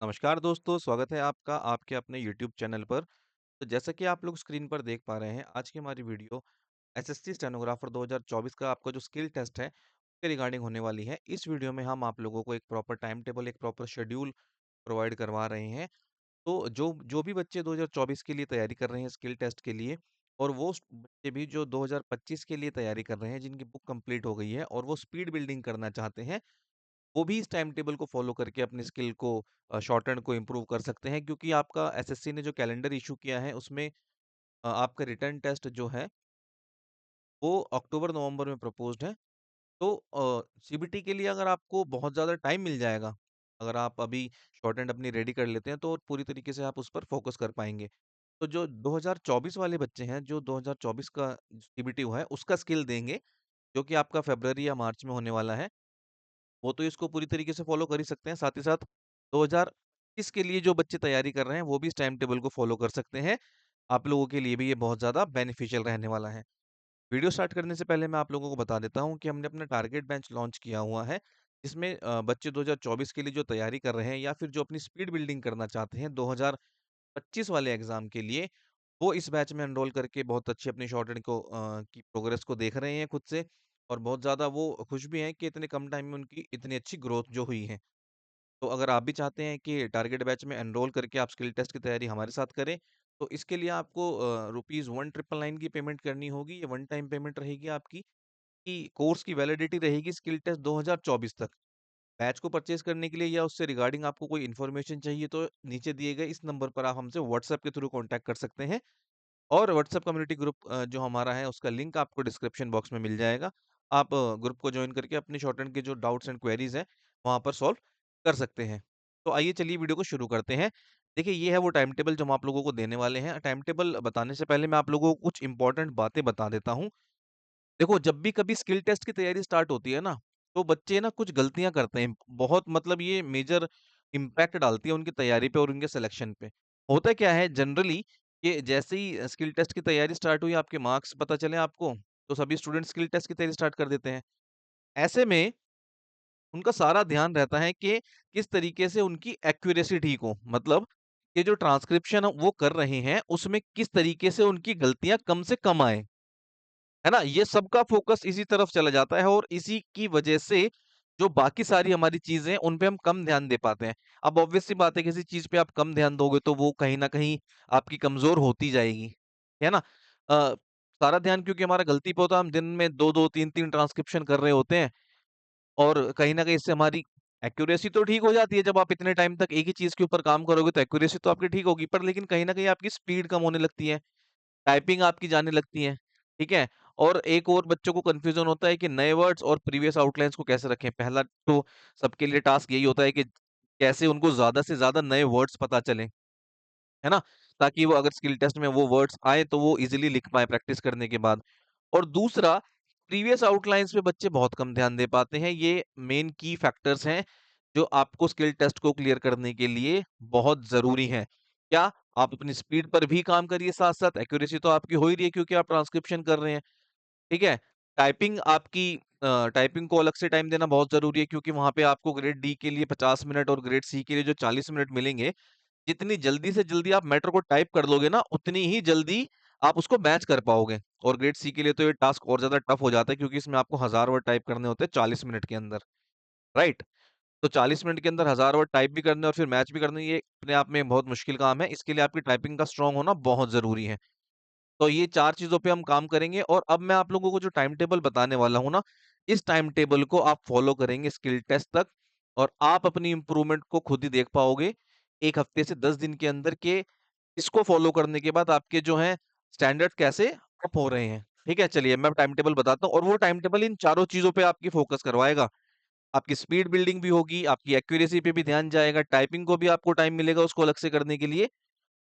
नमस्कार दोस्तों, स्वागत है आपका आपके अपने यूट्यूब चैनल पर। तो जैसा कि आप लोग स्क्रीन पर देख पा रहे हैं, आज की हमारी वीडियो एसएससी स्टेनोग्राफर 2024 का आपका जो स्किल टेस्ट है, उसके रिगार्डिंग होने वाली है। इस वीडियो में हम आप लोगों को एक प्रॉपर टाइम टेबल, एक प्रॉपर शेड्यूल प्रोवाइड करवा रहे हैं। तो जो जो भी बच्चे 2024 के लिए तैयारी कर रहे हैं स्किल टेस्ट के लिए और वो बच्चे भी जो 2025 के लिए तैयारी कर रहे हैं, जिनकी बुक कंप्लीट हो गई है और वो स्पीड बिल्डिंग करना चाहते हैं, वो भी इस टाइम टेबल को फ़ॉलो करके अपनी स्किल को शॉर्टहैंड को इम्प्रूव कर सकते हैं क्योंकि आपका एसएससी ने जो कैलेंडर इश्यू किया है उसमें आपका रिटन टेस्ट जो है वो अक्टूबर-नवंबर में प्रपोज़्ड है। तो सीबीटी के लिए अगर आपको बहुत ज़्यादा टाइम मिल जाएगा, अगर आप अभी शॉर्टहैंड अपनी रेडी कर लेते हैं तो पूरी तरीके से आप उस पर फ़ोकस कर पाएँगे। तो जो 2024 वाले बच्चे हैं, जो 2024 का सीबीटी हुआ है उसका स्किल देंगे, जो कि आपका फ़रवरी या मार्च में होने वाला है। वो तो इसको पूरी तरीके से फ़ॉलो कर ही सकते हैं, साथ ही साथ 2021 के लिए जो बच्चे तैयारी कर रहे हैं, वो भी इस टाइम टेबल को फ़ॉलो कर सकते हैं। आप लोगों के लिए भी ये बहुत ज़्यादा बेनिफिशियल रहने वाला है। वीडियो स्टार्ट करने से पहले मैं आप लोगों को बता देता हूँ कि हमने अपना टारगेट बेंच लॉन्च किया हुआ है, जिसमें बच्चे 2024 के लिए जो तैयारी कर रहे हैं या फिर जो अपनी स्पीड बिल्डिंग करना चाहते हैं 2025 वाले एग्ज़ाम के लिए, वो इस बैच में एनरोल करके बहुत अच्छी अपनी शॉर्टहैंड को की प्रोग्रेस को देख रहे हैं खुद से और बहुत ज़्यादा वो खुश भी हैं कि इतने कम टाइम में उनकी इतनी अच्छी ग्रोथ जो हुई है। तो अगर आप भी चाहते हैं कि टारगेट बैच में एनरोल करके आप स्किल टेस्ट की तैयारी हमारे साथ करें, तो इसके लिए आपको रुपीज़ 1999 की पेमेंट करनी होगी। ये वन टाइम पेमेंट रहेगी आपकी, कि कोर्स की वैलिडिटी रहेगी स्किल टेस्ट 2024 तक। बैच को परचेज़ करने के लिए या उससे रिगार्डिंग आपको कोई इन्फॉर्मेशन चाहिए तो नीचे दिए गए इस नंबर पर आप हमसे व्हाट्सएप के थ्रू कॉन्टैक्ट कर सकते हैं। और व्हाट्सएप कम्युनिटी ग्रुप जो हमारा है उसका लिंक आपको डिस्क्रिप्शन बॉक्स में मिल जाएगा। आप ग्रुप को जॉइन करके अपनी शॉर्टहैंड के जो डाउट्स एंड क्वेरीज़ हैं, वहाँ पर सॉल्व कर सकते हैं। तो आइए चलिए वीडियो को शुरू करते हैं। देखिए ये है वो टाइम टेबल जो हम आप लोगों को देने वाले हैं। टाइम टेबल बताने से पहले मैं आप लोगों को कुछ इम्पोर्टेंट बातें बता देता हूँ। देखो जब भी कभी स्किल टेस्ट की तैयारी स्टार्ट होती है ना, तो बच्चे ना कुछ गलतियाँ करते हैं। बहुत मतलब ये मेजर इम्पैक्ट डालती है उनकी तैयारी पे और उनके सिलेक्शन पे। होता क्या है जनरली कि जैसे ही स्किल टेस्ट की तैयारी स्टार्ट हुई, आपके मार्क्स पता चले आपको, तो सभी स्टूडेंट स्किल टेस्ट की तैयारी स्टार्ट कर देते हैं। ऐसे में उनका सारा ध्यान रहता है कि किस तरीके से उनकी एक्यूरेसी ठीक हो। मतलब ये जो ट्रांसक्रिप्शन वो कर रहे हैं, उसमें किस तरीके से उनकी गलतियाँ कम से कम आएँ। है ना? ये सबका फ़ोकस इसी तरफ चला जाता है और इसी की वजह से जो बाकी सारी हमारी चीज़ें हैं, उन पे हम कम ध्यान दे पाते हैं। अब ऑब्वियस सी बात है किसी चीज़ पे आप कम ध्यान दोगे तो वो कहीं न कहीं आपकी कमज़ोर होती जाएगी। है ना? सारा ध्यान क्योंकि हमारा गलती पे होता है, हम दिन में 2-2 3-3 ट्रांसक्रिप्शन कर रहे होते हैं और कहीं न कहीं इससे हमारी एक्यूरेसी तो ठीक हो जाती है। जब आप इतने टाइम तक एक ही चीज़ के ऊपर काम करोगे तो एक्यूरेसी तो आपकी ठीक होगी, पर लेकिन कहीं न कहीं आपकी स्पीड कम होने लगती है। टाइपिंग आपकी जाने लगती है, ठीक है? और एक और बच्चों को कन्फ्यूज़न होता है कि नए वर्ड्स और प्रीवियस आउटलाइन्स को कैसे रखें। पहला तो सबके लिए टास्क यही होता है कि कैसे उनको ज़्यादा से ज़्यादा नए वर्ड्स पता चलें, है ना? ताकि वो अगर स्किल टेस्ट में वो वर्ड्स आएँ तो वो ईज़िली लिख पाएँ प्रैक्टिस करने के बाद। और दूसरा, प्रीवियस आउटलाइन्स पे बच्चे बहुत कम ध्यान दे पाते हैं। ये मेन की फैक्टर्स हैं जो आपको स्किल टेस्ट को क्लियर करने के लिए बहुत ज़रूरी हैं। क्या? आप अपनी स्पीड पर भी काम करिए साथ-साथ, एक्यूरेसी तो आपकी हो ही रही है क्योंकि आप ट्रांसक्रिप्शन कर रहे हैं, ठीक है? टाइपिंग आपकी टाइपिंग को अलग से टाइम देना बहुत ज़रूरी है क्योंकि वहाँ पे आपको ग्रेड डी के लिए 50 मिनट और ग्रेड सी के लिए जो 40 मिनट मिलेंगे, जितनी जल्दी से जल्दी आप मैटर को टाइप कर लोगे ना, उतनी ही जल्दी आप उसको मैच कर पाओगे। और ग्रेड सी के लिए तो ये टास्क और ज़्यादा टफ हो जाता है क्योंकि इसमें आपको 1000 वर्ड टाइप करने होते हैं 40 मिनट के अंदर, राइट? तो 40 मिनट के अंदर 1000 वर्ड टाइप भी करने और फिर मैच भी करने, ये अपने आप में बहुत मुश्किल काम है। इसके लिए आपकी टाइपिंग का स्ट्रॉन्ग होना बहुत ज़रूरी है। तो ये 4 चीज़ों पे हम काम करेंगे और अब मैं आप लोगों को जो टाइम टेबल बताने वाला हूँ ना, इस टाइम टेबल को आप फ़ॉलो करेंगे स्किल टेस्ट तक और आप अपनी इम्प्रूवमेंट को खुद ही देख पाओगे 1 हफ्ते से 10 दिन के अंदर के इसको फ़ॉलो करने के बाद आपके जो हैं स्टैंडर्ड्स कैसे अप हो रहे हैं। ठीक है? चलिए मैं टाइम टेबल बताता हूँ और वो टाइम टेबल इन चारों चीज़ों पे आपकी फ़ोकस करवाएगा। आपकी स्पीड बिल्डिंग भी होगी, आपकी एक्यूरेसी पे भी ध्यान जाएगा, टाइपिंग को भी आपको टाइम मिलेगा उसको अलग से करने के लिए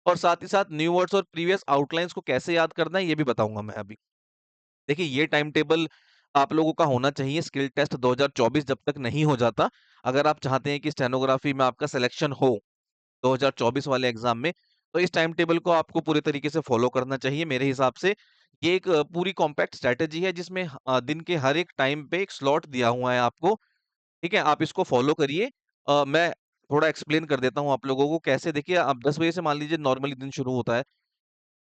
और साथ ही साथ न्यू वर्ड्स और प्रीवियस आउटलाइन्स को कैसे याद करना है, ये भी बताऊँगा मैं अभी। देखिए, ये टाइम टेबल आप लोगों का होना चाहिए स्किल टेस्ट 2024 जब तक नहीं हो जाता। अगर आप चाहते हैं कि स्टेनोग्राफी में आपका सिलेक्शन हो 2024 वाले एग्ज़ाम में, तो इस टाइम टेबल को आपको पूरे तरीके से फ़ॉलो करना चाहिए मेरे हिसाब से। ये एक पूरी कॉम्पैक्ट स्ट्रैटेजी है जिसमें दिन के हर एक टाइम पे एक स्लॉट दिया हुआ है आपको, ठीक है? आप इसको फ़ॉलो करिए। मैं थोड़ा एक्सप्लेन कर देता हूँ आप लोगों को कैसे। देखिए अब 10 बजे से मान लीजिए नॉर्मली दिन शुरू होता है।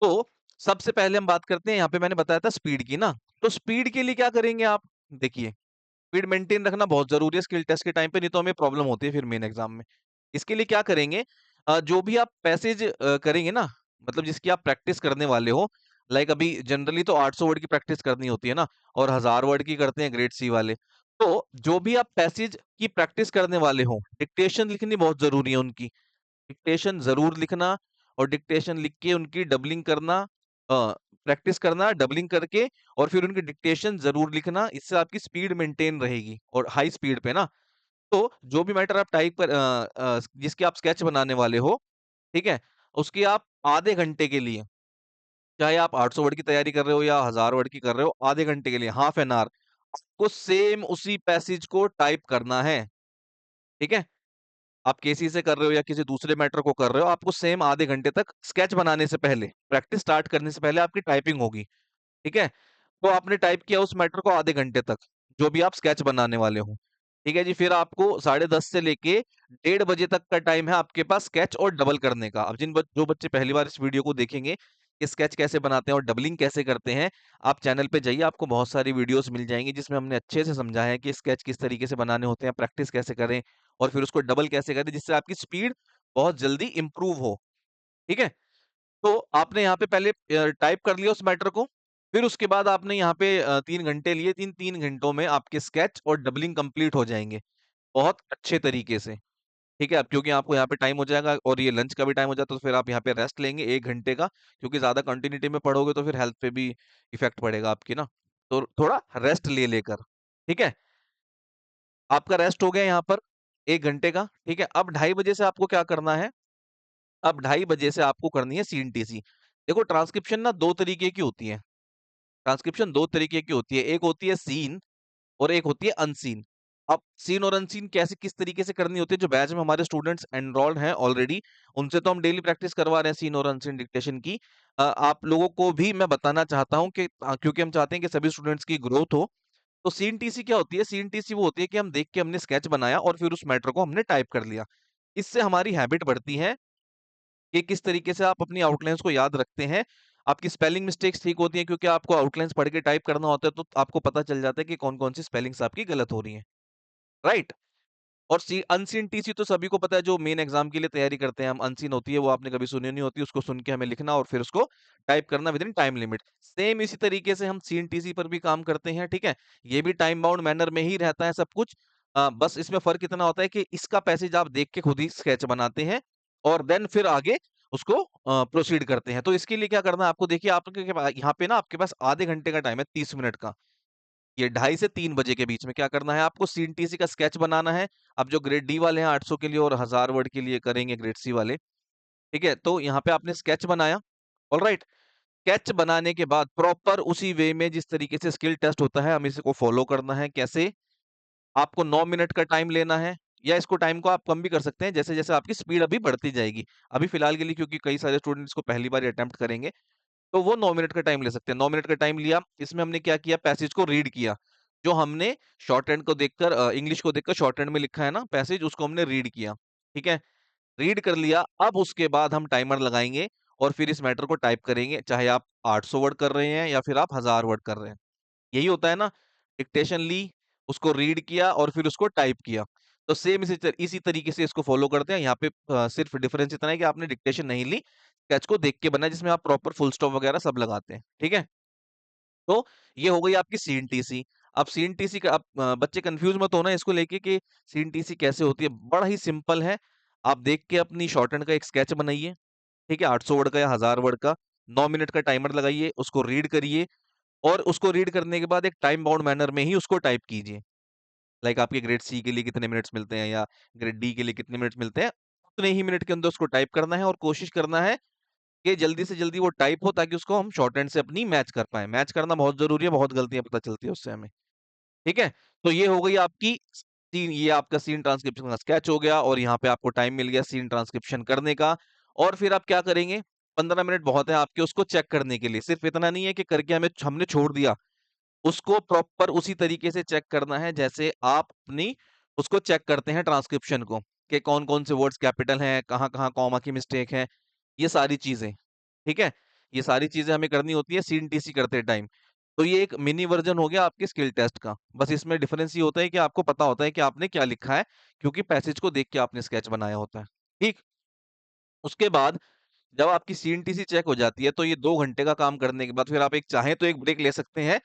तो सबसे पहले हम बात करते हैं, यहाँ पे मैंने बताया था स्पीड की ना, तो स्पीड के लिए क्या करेंगे आप? देखिए, स्पीड मेंटेन रखना बहुत ज़रूरी है स्किल टेस्ट के टाइम पे, नहीं तो हमें प्रॉब्लम होती है फिर मेन एग्ज़ाम में। इसके लिए क्या करेंगे, जो भी आप पैसेज करेंगे ना, मतलब जिसकी आप प्रैक्टिस करने वाले हो, लाइक अभी जनरली तो 800 वर्ड की प्रैक्टिस करनी होती है ना, और 1000 वर्ड की करते हैं ग्रेड सी वाले। तो जो भी आप पैसेज की प्रैक्टिस करने वाले हो, डिक्टेशन लिखनी बहुत ज़रूरी है उनकी। डिक्टेशन ज़रूर लिखना, और डिक्टेशन लिख के उनकी डबलिंग करना, प्रैक्टिस करना डबलिंग करके, और फिर उनकी डिक्टेशन ज़रूर लिखना। इससे आपकी स्पीड मेंटेन रहेगी और हाई स्पीड पे ना। तो जो भी मैटर आप टाइप कर जिसके आप स्केच बनाने वाले हो, ठीक है? उसकी आप आधे घंटे के लिए, चाहे आप 800 वर्ड की तैयारी कर रहे हो या 1000 वर्ड की कर रहे हो, आधे घंटे के लिए, हाफ एन आवर, आपको सेम उसी पैसेज को टाइप करना है, ठीक है? आप केसी से कर रहे हो या किसी दूसरे मैटर को कर रहे हो, आपको सेम आधे घंटे तक स्केच बनाने से पहले, प्रैक्टिस स्टार्ट करने से पहले आपकी टाइपिंग होगी, ठीक है? तो आपने टाइप किया उस मैटर को आधे घंटे तक, जो भी आप स्केच बनाने वाले हो। ठीक है जी, फिर आपको 10:30 से लेके 1:30 तक का टाइम है आपके पास स्केच और डबल करने का। अब जो बच्चे पहली बार इस वीडियो को देखेंगे कि स्केच कैसे बनाते हैं और डबलिंग कैसे करते हैं, आप चैनल पे जाइए, आपको बहुत सारी वीडियोस मिल जाएंगी जिसमें हमने अच्छे से समझाया है कि स्केच किस तरीके से बनाने होते हैं, प्रैक्टिस कैसे करें और फिर उसको डबल कैसे करें जिससे आपकी स्पीड बहुत जल्दी इंप्रूव हो। ठीक है? तो आपने यहाँ पे पहले टाइप कर लिया उस मैटर को, फिर उसके बाद आपने यहाँ पे 3 घंटे लिए, 3 घंटों में आपके स्केच और डबलिंग कंप्लीट हो जाएँगे, बहुत अच्छे तरीके से। ठीक है? अब क्योंकि आपको यहाँ पे टाइम हो जाएगा और ये लंच का भी टाइम हो जाता है, तो फिर आप यहाँ पे रेस्ट लेंगे 1 घंटे का, क्योंकि ज़्यादा कंटिन्यूटी में पढ़ोगे तो फिर हेल्थ पे भी इफ़ेक्ट पड़ेगा आपकी ना, तो थोड़ा रेस्ट ले लेकर, ठीक है? आपका रेस्ट हो गया यहाँ पर 1 घंटे का, ठीक है? अब 2:30 बजे से आपको क्या करना है, अब 2:30 से आपको करनी है सीएनटीसी। देखो ट्रांसक्रिप्शन ना 2 तरीके की होती है। ट्रांसक्रिप्शन 2 तरीके की होती है। एक होती है सीन और एक होती है अनसीन। अब सीन और अनसीन कैसे किस तरीके से करनी होती है, जो बैच में हमारे स्टूडेंट्स एनरोल्ड हैं ऑलरेडी, उनसे तो हम डेली प्रैक्टिस करवा रहे हैं सीन और अनसीन डिक्टेशन की। आप लोगों को भी मैं बताना चाहता हूँ कि क्योंकि हम चाहते हैं कि सभी स्टूडेंट्स की ग्रोथ हो। तो सीएनटीसी क्या होती है? सीएनटीसी वो होती है कि हम देख के हमने स्केच बनाया और फिर उस मैटर को हमने टाइप कर लिया। इससे हमारी हैबिट बढ़ती है कि किस तरीके से आप अपनी आउटलाइन्स को याद रखते हैं। आपकी स्पेलिंग मिस्टेक्स ठीक होती हैं क्योंकि आपको आउटलाइन्स पढ़ के टाइप करना होता है, तो आपको पता चल जाता है कि कौन-कौन सी स्पेलिंग्स आपकी गलत हो रही हैं, राइट? और सी अनसीन टीसी तो सभी को पता है, जो मेन एग्ज़ाम के लिए तैयारी करते हैं हम, अनसीन होती है वो आपने कभी सुनी नहीं होती, उसको सुन के हमें लिखना और फिर उसको टाइप करना विदिन टाइम लिमिट। सेम इसी तरीके से हम सीन टीसी पर भी काम करते हैं, ठीक है? ये भी टाइम बाउंड मैनर में ही रहता है सब कुछ। बस इसमें फ़र्क इतना होता है कि इसका पैसेज आप देख के खुद ही स्केच बनाते हैं और देन फिर आगे उसको प्रोसीड करते हैं। तो इसके लिए क्या करना है आपको, देखिए आपके के पा यहाँ पे ना आपके पास आधे घंटे का टाइम है, 30 मिनट का। ये 2:30 से 3 बजे के बीच में क्या करना है आपको, सीएनटीसी का स्केच बनाना है। अब जो ग्रेड डी वाले हैं 800 के लिए और 1000 वर्ड के लिए करेंगे ग्रेड सी वाले, ठीक है? तो यहाँ पे आपने स्केच बनाया, ऑलराइट? स्केच बनाने के बाद प्रॉपर उसी वे में जिस तरीके से स्किल टेस्ट होता है, हमें इसको फॉलो करना है। कैसे? आपको 9 मिनट का टाइम लेना है, या इसको टाइम को आप कम भी कर सकते हैं जैसे-जैसे आपकी स्पीड अभी बढ़ती जाएगी। अभी फिलहाल के लिए क्योंकि कई सारे स्टूडेंट इसको पहली बार ही अटेम्प्ट करेंगे, तो वो 9 मिनट का टाइम ले सकते हैं। 9 मिनट का टाइम लिया, इसमें हमने क्या किया, पैसेज को रीड किया। जो हमने शॉर्ट हैंड को देखकर इंग्लिश को देखकर शॉर्ट हैंड में लिखा है ना पैसेज, उसको हमने रीड किया, ठीक है? रीड कर लिया, अब उसके बाद हम टाइमर लगाएँगे और फिर इस मैटर को टाइप करेंगे, चाहे आप 800 वर्ड कर रहे हैं या फिर आप 1000 वर्ड कर रहे हैं। यही होता है ना, डिक्टेशन ली, उसको रीड किया और फिर उसको टाइप किया। तो सेम इसी तरीके से इसको फ़ॉलो करते हैं। यहाँ पे सिर्फ़ डिफरेंस इतना है कि आपने डिक्टेशन नहीं ली, स्केच को देख के बनाया जिसमें आप प्रॉपर फुल स्टॉप वगैरह सब लगाते हैं, ठीक है? तो ये हो गई आपकी सीएनटीसी। अब सीएनटीसी का अब बच्चे कन्फ्यूज़ मत होना इसको लेके कि सीएनटीसी कैसे होती है, बड़ा ही सिंपल है। आप देख के अपनी शॉर्टहैंड का एक स्केच बनाइए, ठीक है? 800 वर्ड का या 1000 वर्ड का, 9 मिनट का टाइमर लगाइए, उसको रीड करिए और उसको रीड करने के बाद एक टाइम बाउंड मैनर में ही उसको टाइप कीजिए। लाइक आपके ग्रेड सी के लिए कितने मिनट्स मिलते हैं या ग्रेड डी के लिए कितने मिनट्स मिलते हैं, उतने ही मिनट के अंदर उसको टाइप करना है और कोशिश करना है कि जल्दी से जल्दी वो टाइप हो ताकि उसको हम शॉर्ट हैंड से अपनी मैच कर पाएँ। मैच करना बहुत ज़रूरी है, बहुत गलतियाँ पता चलती है उससे हमें। ठीक है? तो ये हो गई आपकी सीन, ये आपका सीन ट्रांसक्रिप्शन का स्केच हो गया और यहाँ पे आपको टाइम मिल गया सीन ट्रांसक्रिप्शन करने का। और फिर आप क्या करेंगे, 15 मिनट बहुत है आपके उसको चेक करने के लिए। सिर्फ़ इतना नहीं है कि करके हमने छोड़ दिया। उसको प्रॉपर उसी तरीके से चेक करना है जैसे आप अपनी उसको चेक करते हैं ट्रांसक्रिप्शन को। कि कौन-कौन से वर्ड्स कैपिटल हैं, कहाँ-कहाँ कॉमा की मिस्टेक है, ये सारी चीज़ें, ठीक है? ये सारी चीज़ें हमें करनी होती है सीएनटीसी करते टाइम। तो ये एक मिनी वर्ज़न हो गया आपके स्किल टेस्ट का। बस इसमें डिफरेंस ये होता है कि आपको पता होता है कि आपने क्या लिखा है, क्योंकि पैसेज को देख के आपने स्केच बनाया होता है। ठीक? उसके बाद जब आपकी सीएनटीसी चेक हो जाती है, तो ये 2 घंटे का काम करने के बाद फिर आप एक चाहें तो एक ब्रेक ले सकते हैं।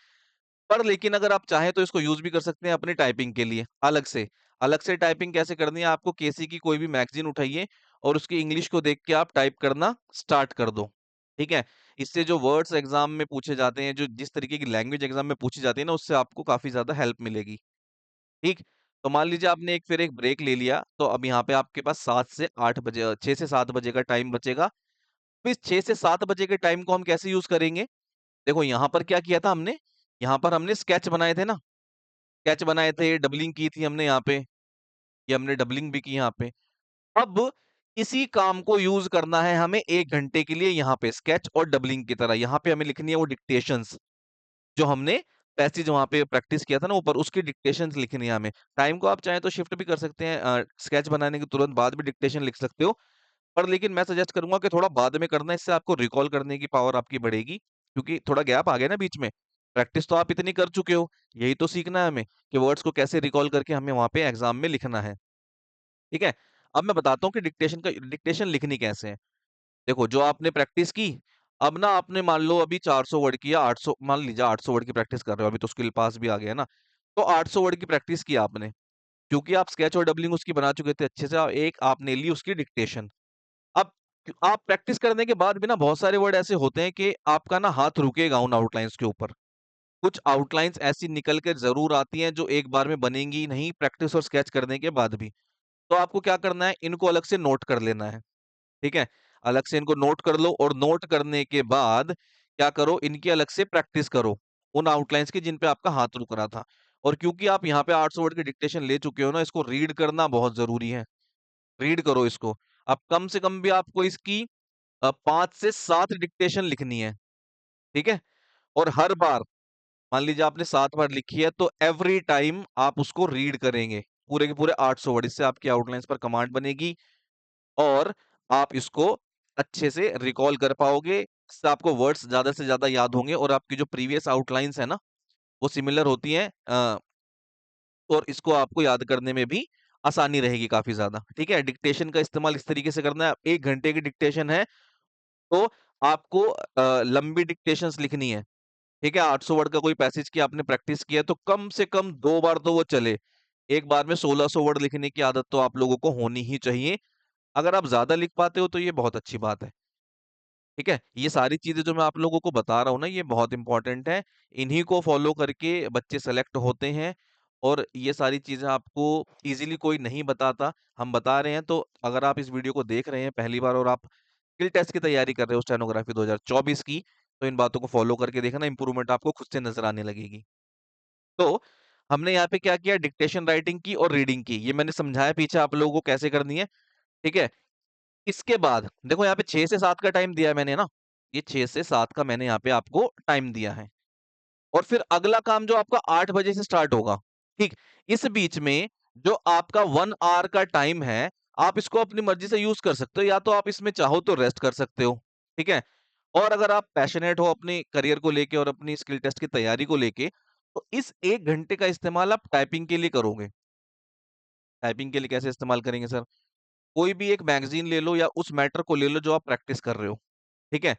पर लेकिन अगर आप चाहें तो इसको यूज़ भी कर सकते हैं अपनी टाइपिंग के लिए, अलग से। अलग से टाइपिंग कैसे करनी है, आपको केसी की कोई भी मैगज़ीन उठाइए और उसकी इंग्लिश को देख के आप टाइप करना स्टार्ट कर दो, ठीक है? इससे जो वर्ड्स एग्ज़ाम में पूछे जाते हैं, जो जिस तरीके की लैंग्वेज एग्ज़ाम में पूछी जाती है ना, उससे आपको काफ़ी ज़्यादा हेल्प मिलेगी, ठीक? तो मान लीजिए आपने एक ब्रेक ले लिया, तो अब यहाँ पे आपके पास 7 से 8 बजे 6 से 7 बजे का टाइम बचेगा। तो इस 6 से 7 बजे के टाइम को हम कैसे यूज़ करेंगे? देखो यहाँ पर क्या किया था हमने, यहाँ पर हमने स्केच बनाए थे ना, स्केच बनाए थे, डबलिंग की थी हमने यहाँ पे, ये हमने डबलिंग भी की यहाँ पे। अब इसी काम को यूज़ करना है हमें 1 घंटे के लिए यहाँ पे स्केच और डबलिंग की तरह। यहाँ पे हमें लिखनी है वो डिक्टेशंस, जो हमने पैसेज वहाँ पे प्रैक्टिस किया था ना ऊपर, उसकी डिक्टेशंस लिखनी है हमें। टाइम को आप चाहें तो शिफ्ट भी कर सकते हैं, स्केच बनाने के तुरंत बाद भी डिक्टेशन लिख सकते हो। पर लेकिन मैं सजेस्ट करूँगा कि थोड़ा बाद में करना, इससे आपको रिकॉल करने की पावर आपकी बढ़ेगी, क्योंकि थोड़ा गैप आ गया ना बीच में। प्रैक्टिस तो आप इतनी कर चुके हो, यही तो सीखना है हमें कि वर्ड्स को कैसे रिकॉल करके हमें वहाँ पे एग्ज़ाम में लिखना है, ठीक है? अब मैं बताता हूँ कि डिक्टेशन लिखनी कैसे है। देखो, जो आपने प्रैक्टिस की, अब ना आपने मान लो अभी 400 वर्ड की या 800, मान लीजिए 800 वर्ड की प्रैक्टिस कर रहे हो, अभी तो स्किल पास भी आ गया है ना। तो 800 वर्ड की प्रैक्टिस की आपने, क्योंकि आप स्केच और डबलिंग उसकी बना चुके थे अच्छे से, एक आपने ली उसकी डिक्टेशन। अब आप प्रैक्टिस करने के बाद भी ना बहुत सारे वर्ड ऐसे होते हैं कि आपका ना हाथ रुकेगा उन आउटलाइंस के ऊपर। कुछ आउटलाइंस ऐसी निकल के ज़रूर आती हैं जो एक बार में बनेंगी ही नहीं प्रैक्टिस और स्केच करने के बाद भी। तो आपको क्या करना है, इनको अलग से नोट कर लेना है, ठीक है? अलग से इनको नोट कर लो और नोट करने के बाद क्या करो, इनकी अलग से प्रैक्टिस करो, उन आउटलाइंस की जिन पे आपका हाथ रुक रहा था। और क्योंकि आप यहाँ पे 800 वर्ड की डिक्टेशन ले चुके हो ना, इसको रीड करना बहुत ज़रूरी है। रीड करो इसको। अब कम से कम भी आपको इसकी 5 से 7 डिक्टेशन लिखनी है, ठीक है? और हर बार मान लीजिए आपने 7 बार लिखी है, तो एवरी टाइम आप उसको रीड करेंगे, पूरे के पूरे 800 वर्ड। इससे आपकी आउटलाइन्स पर कमांड बनेगी और आप इसको अच्छे से रिकॉल कर पाओगे। इससे आपको वर्ड्स ज़्यादा से ज़्यादा याद होंगे और आपकी जो प्रीवियस आउटलाइन्स है ना, वो सिमिलर होती हैं, और इसको आपको याद करने में भी आसानी रहेगी काफ़ी ज़्यादा, ठीक है? डिक्टेशन का इस्तेमाल इस तरीके से करना है, 1 घंटे की डिक्टेशन है, तो आपको लंबी डिक्टेशंस लिखनी है, ठीक है? 800 वर्ड का कोई पैसेज की आपने प्रैक्टिस किया है, तो कम से कम 2 बार तो वो चले। एक बार में 1600 वर्ड लिखने की आदत तो आप लोगों को होनी ही चाहिए। अगर आप ज़्यादा लिख पाते हो, तो ये बहुत अच्छी बात है, ठीक है? ये सारी चीज़ें जो मैं आप लोगों को बता रहा हूँ ना, ये बहुत इम्पोर्टेंट है। इन्हीं को फ़ॉलो करके बच्चे सेलेक्ट होते हैं और ये सारी चीज़ें आपको ईज़िली कोई नहीं बताता, हम बता रहे हैं। तो अगर आप इस वीडियो को देख रहे हैं पहली बार और आप स्किल टेस्ट की तैयारी कर रहे हो स्टेनोग्राफी 2024 की, तो इन बातों को फ़ॉलो करके देखना, इम्प्रूवमेंट आपको खुद से नज़र आने लगेगी। तो हमने यहाँ पे क्या किया, डिक्टेशन राइटिंग की और रीडिंग की, ये मैंने समझाया पीछे आप लोगों को कैसे करनी है, ठीक है? इसके बाद देखो यहाँ पे 6 से 7 का टाइम दिया है मैंने ना, ये 6 से 7 का मैंने यहाँ पे आपको टाइम दिया है। और फिर अगला काम जो आपका 8 बजे से स्टार्ट होगा, ठीक? इस बीच में जो आपका 1 आवर का टाइम है, आप इसको अपनी मर्ज़ी से यूज़ कर सकते हो, या तो आप इसमें चाहो तो रेस्ट कर सकते हो, ठीक है? और अगर आप पैशनेट हो अपने करियर को लेके और अपनी स्किल टेस्ट की तैयारी को लेके, तो इस 1 घंटे का इस्तेमाल आप टाइपिंग के लिए करोगे। टाइपिंग के लिए कैसे इस्तेमाल करेंगे सर? कोई भी एक मैगज़ीन ले लो या उस मैटर को ले लो जो आप प्रैक्टिस कर रहे हो, ठीक है?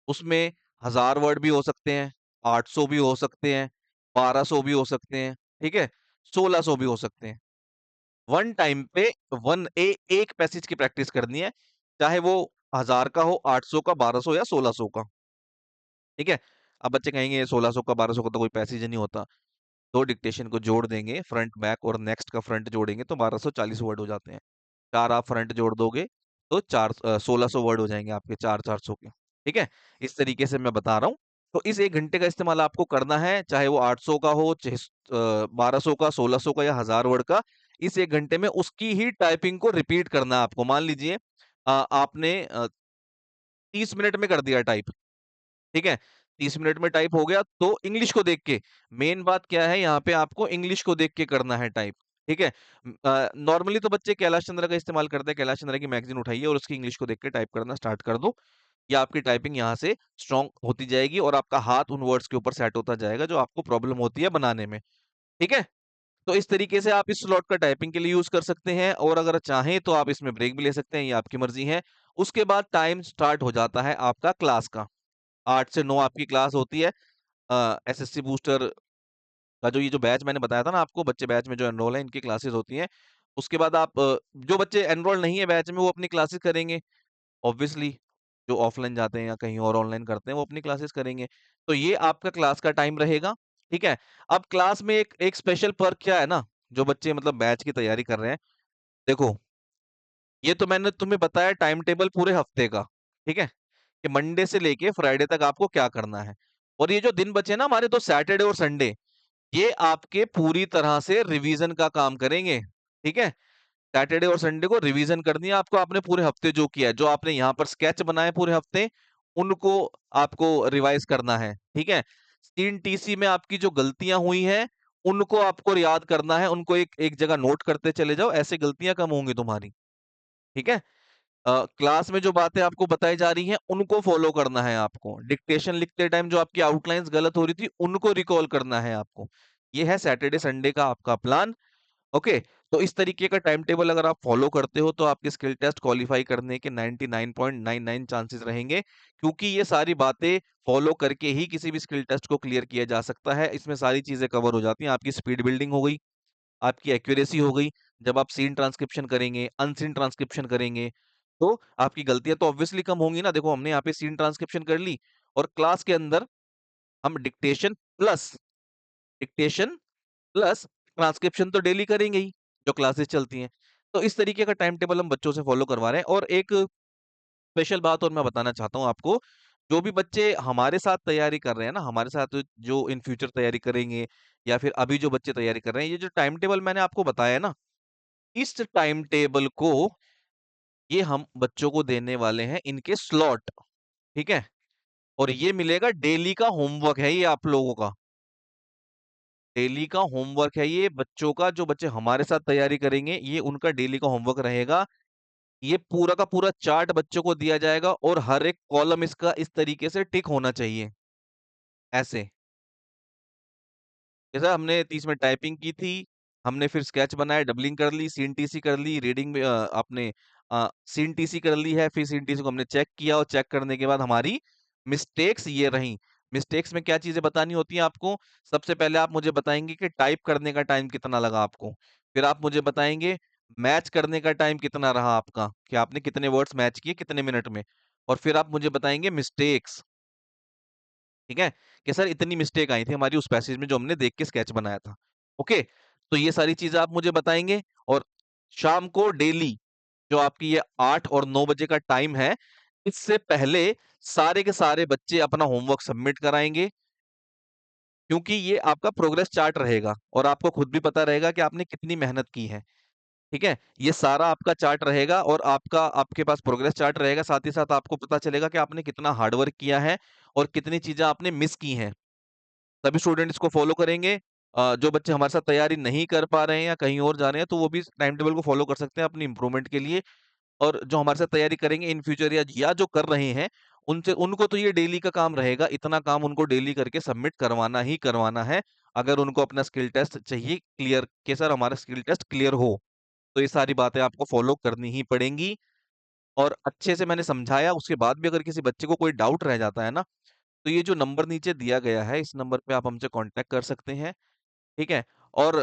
उसमें 1000 वर्ड भी हो सकते हैं, 800 भी हो सकते हैं, 1200 भी हो सकते हैं, ठीक है? 1600 भी हो सकते हैं। वन टाइम पे वन ए एक पैसेज की प्रैक्टिस करनी है, चाहे वो 1000 का हो, 800 का, 1200 या 1600 का, ठीक है? अब बच्चे कहेंगे 1600 का, 1200 का तो कोई पैसेज ही नहीं होता। 2 डिक्टेशन को जोड़ देंगे, फ्रंट बैक और नेक्स्ट का फ्रंट जोड़ेंगे तो 1240 वर्ड हो जाते हैं। 4 आप फ्रंट जोड़ दोगे तो 1600 वर्ड हो जाएँगे आपके 4-400 के, ठीक है? इस तरीके से मैं बता रहा हूँ। तो इस 1 घंटे का इस्तेमाल आपको करना है, चाहे वो 800 का हो, 1200 का, 1600 का या 1000 वर्ड का। इस 1 घंटे में उसकी ही टाइपिंग को रिपीट करना है आपको। मान लीजिए आपने 30 मिनट में कर दिया टाइप, ठीक है? 30 मिनट में टाइप हो गया तो इंग्लिश को देख के, मेन बात क्या है यहाँ पे आपको इंग्लिश को देख के करना है टाइप। ठीक है? नॉर्मली तो बच्चे कैलाश चंद्र का इस्तेमाल करते हैं, कैलाश चंद्र की मैगज़ीन उठाइए और उसकी इंग्लिश को देख के टाइप करना स्टार्ट कर दो। या आपकी टाइपिंग यहाँ से स्ट्रॉन्ग होती जाएगी और आपका हाथ उन वर्ड्स के ऊपर सेट होता जाएगा जो आपको प्रॉब्लम होती है बनाने में, ठीक है? तो इस तरीके से आप इस स्लॉट का टाइपिंग के लिए यूज़ कर सकते हैं और अगर चाहें तो आप इसमें ब्रेक भी ले सकते हैं, ये आपकी मर्ज़ी है। उसके बाद टाइम स्टार्ट हो जाता है आपका क्लास का। 8 से 9 आपकी क्लास होती है। एसएससी बूस्टर का जो ये जो बैच मैंने बताया था ना आपको, बच्चे बैच में जो एनरोल हैं, इनकी क्लासेस होती हैं। उसके बाद आप जो बच्चे एनरोल नहीं है बैच में, वो अपनी क्लासेस करेंगे। ऑब्वियसली जो ऑफलाइन जाते हैं या कहीं और ऑनलाइन करते हैं, वो अपनी क्लासेस करेंगे। तो ये आपका क्लास का टाइम रहेगा, ठीक है? अब क्लास में एक एक स्पेशल पर्क क्या है ना, जो बच्चे मतलब बैच की तैयारी कर रहे हैं, देखो, ये तो मैंने तुम्हें बताया टाइम टेबल पूरे हफ्ते का, ठीक है? कि मंडे से लेके फ्राइडे तक आपको क्या करना है। और ये जो दिन बचे ना हमारे, तो सैटरडे और संडे, ये आपके पूरी तरह से रिवीजन का काम करेंगे, ठीक है? सैटरडे और संडे को रिवीजन करनी है आपको, आपने पूरे हफ्ते जो किया है, जो आपने यहाँ पर स्केच बनाए पूरे हफ्ते, उनको आपको रिवाइज करना है, ठीक है? 3 टीसी में आपकी जो गलतियां हुई हैं, उनको आपको याद करना है, उनको एक एक जगह नोट करते चले जाओ, ऐसे गलतियां कम होंगी तुम्हारी, ठीक है? क्लास में जो बातें आपको बताई जा रही हैं, उनको फॉलो करना है आपको। डिक्टेशन लिखते टाइम जो आपकी आउटलाइंस गलत हो रही थी, उनको रिकॉल करना है आपको। ये है सैटरडे संडे का आपका प्लान। ओके, तो इस तरीके का टाइम टेबल अगर आप फॉलो करते हो तो आपके स्किल टेस्ट क्वालिफाई करने के 99.99 चांसेस रहेंगे, क्योंकि ये सारी बातें फॉलो करके ही किसी भी स्किल टेस्ट को क्लियर किया जा सकता है। इसमें सारी चीजें कवर हो जाती हैं। आपकी स्पीड बिल्डिंग हो गई, आपकी एक्यूरेसी हो गई। जब आप सीन ट्रांसक्रिप्शन करेंगे, अनसीन ट्रांसक्रिप्शन करेंगे, तो आपकी गलतियां तो ऑब्वियसली कम होंगी ना। देखो, हमने यहाँ पे सीन ट्रांसक्रिप्शन कर ली और क्लास के अंदर हम डिक्टेशन प्लस ट्रांसक्रिप्शन तो डेली करेंगे ही, जो क्लासेस चलती हैं। तो इस तरीके का टाइम टेबल हम बच्चों से फॉलो करवा रहे हैं। और एक स्पेशल बात और मैं बताना चाहता हूँ आपको, जो भी बच्चे हमारे साथ तैयारी कर रहे हैं ना, हमारे साथ जो इन फ्यूचर तैयारी करेंगे या फिर अभी जो बच्चे तैयारी कर रहे हैं, ये जो टाइम टेबल मैंने आपको बताया है ना, इस टाइम टेबल को ये हम बच्चों को देने वाले हैं, इनके स्लॉट, ठीक है? और ये मिलेगा, डेली का होमवर्क है ये आप लोगों का। डेली का होमवर्क है ये बच्चों का, जो बच्चे हमारे साथ तैयारी करेंगे, ये उनका डेली का होमवर्क रहेगा। ये पूरा का पूरा चार्ट बच्चों को दिया जाएगा और हर एक कॉलम इसका इस तरीके से टिक होना चाहिए, ऐसे। जैसा हमने 30 में टाइपिंग की थी, हमने फिर स्केच बनाया, डबलिंग कर ली, सीएनटीसी कर ली, रीडिंग में आपने सीएनटीसी कर ली है, फिर सीएनटीसी को हमने चेक किया और चेक करने के बाद हमारी मिस्टेक्स ये रहीं। मिस्टेक्स में क्या चीजें बतानी होती हैं आपको? सबसे पहले आप मुझे बताएंगे कि टाइप करने का टाइम कितना लगा आपको। फिर आप मुझे बताएंगे मैच करने का टाइम कितना रहा आपका, कि आपने कितने वर्ड्स मैच किए कितने मिनट में। और फिर आप मुझे बताएंगे मिस्टेक्स, ठीक है? कि सर इतनी मिस्टेक आई थी हमारी उस पैसेज में जो हमने देख के स्केच बनाया था। ओके? तो ये सारी चीज़ें आप मुझे बताएँगे। और शाम को डेली जो आपकी ये 8 और 9 बजे का टाइम है, इससे पहले सारे के सारे बच्चे अपना होमवर्क सबमिट कराएँगे, क्योंकि ये आपका प्रोग्रेस चार्ट रहेगा और आपको खुद भी पता रहेगा कि आपने कितनी मेहनत की है। ठीक है? ये सारा आपका चार्ट रहेगा और आपके पास प्रोग्रेस चार्ट रहेगा, साथ ही साथ आपको पता चलेगा कि आपने कितना हार्ड वर्क किया है और कितनी चीज़ें आपने मिस की हैं। सभी स्टूडेंट इसको फॉलो करेंगे। जो बच्चे हमारे साथ तैयारी नहीं कर पा रहे हैं या कहीं और जा रहे हैं, तो वो भी इस टाइम टेबल को फॉलो कर सकते हैं अपनी इंप्रूवमेंट के लिए। और जो हमारे साथ तैयारी करेंगे इन फ्यूचर या जो कर रहे हैं, उनसे उनको तो ये डेली का काम रहेगा, इतना काम उनको डेली करके सबमिट करवाना ही करवाना है, अगर उनको अपना स्किल टेस्ट चाहिए क्लियर, कि सर हमारा स्किल टेस्ट क्लियर हो। तो ये सारी बातें आपको फॉलो करनी ही पड़ेंगी। और अच्छे से मैंने समझाया, उसके बाद भी अगर किसी बच्चे को कोई डाउट रह जाता है ना, तो ये जो नंबर नीचे दिया गया है, इस नंबर पे आप हमसे कॉन्टैक्ट कर सकते हैं, ठीक है? और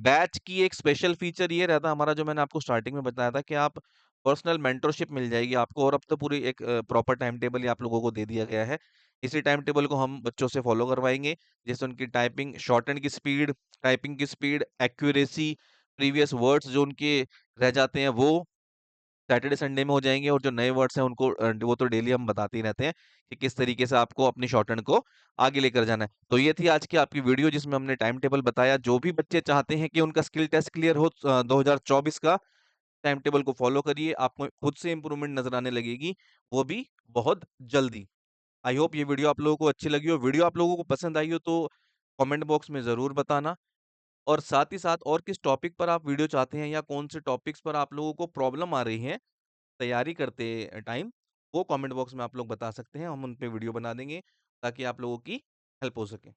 बैच की एक स्पेशल फीचर ये रहता है हमारा, जो मैंने आपको स्टार्टिंग में बताया था, कि आप पर्सनल मेंटरशिप मिल जाएगी आपको। और अब तो पूरी एक प्रॉपर टाइम टेबल ही आप लोगों को दे दिया गया है। इसी टाइम टेबल को हम बच्चों से फॉलो करवाएँगे, जैसे उनकी टाइपिंग शॉर्टहैंड की स्पीड, टाइपिंग की स्पीड, एक्यूरेसी, प्रीवियस वर्ड्स जो उनके रह जाते हैं वो सैटरडे संडे में हो जाएँगे। और जो नए वर्ड्स हैं उनको वो तो डेली हम बताते ही रहते हैं कि किस तरीके से आपको अपनी शॉर्टहैंड को आगे लेकर जाना है। तो ये थी आज की आपकी वीडियो, जिसमें हमने टाइम टेबल बताया। जो भी बच्चे चाहते हैं कि उनका स्किल टेस्ट क्लियर हो 2024 का, टाइम टेबल को फॉलो करिए, आपको खुद से इंप्रूवमेंट नज़र आने लगेगी, वो भी बहुत जल्दी। आई होप ये वीडियो आप लोगों को अच्छी लगी हो। वीडियो आप लोगों को पसंद आई हो तो कमेंट बॉक्स में ज़रूर बताना। और साथ ही साथ और किस टॉपिक पर आप वीडियो चाहते हैं या कौन से टॉपिक्स पर आप लोगों को प्रॉब्लम आ रही है तैयारी करते टाइम, वो कमेंट बॉक्स में आप लोग बता सकते हैं, हम उन पे वीडियो बना देंगे ताकि आप लोगों की हेल्प हो सके।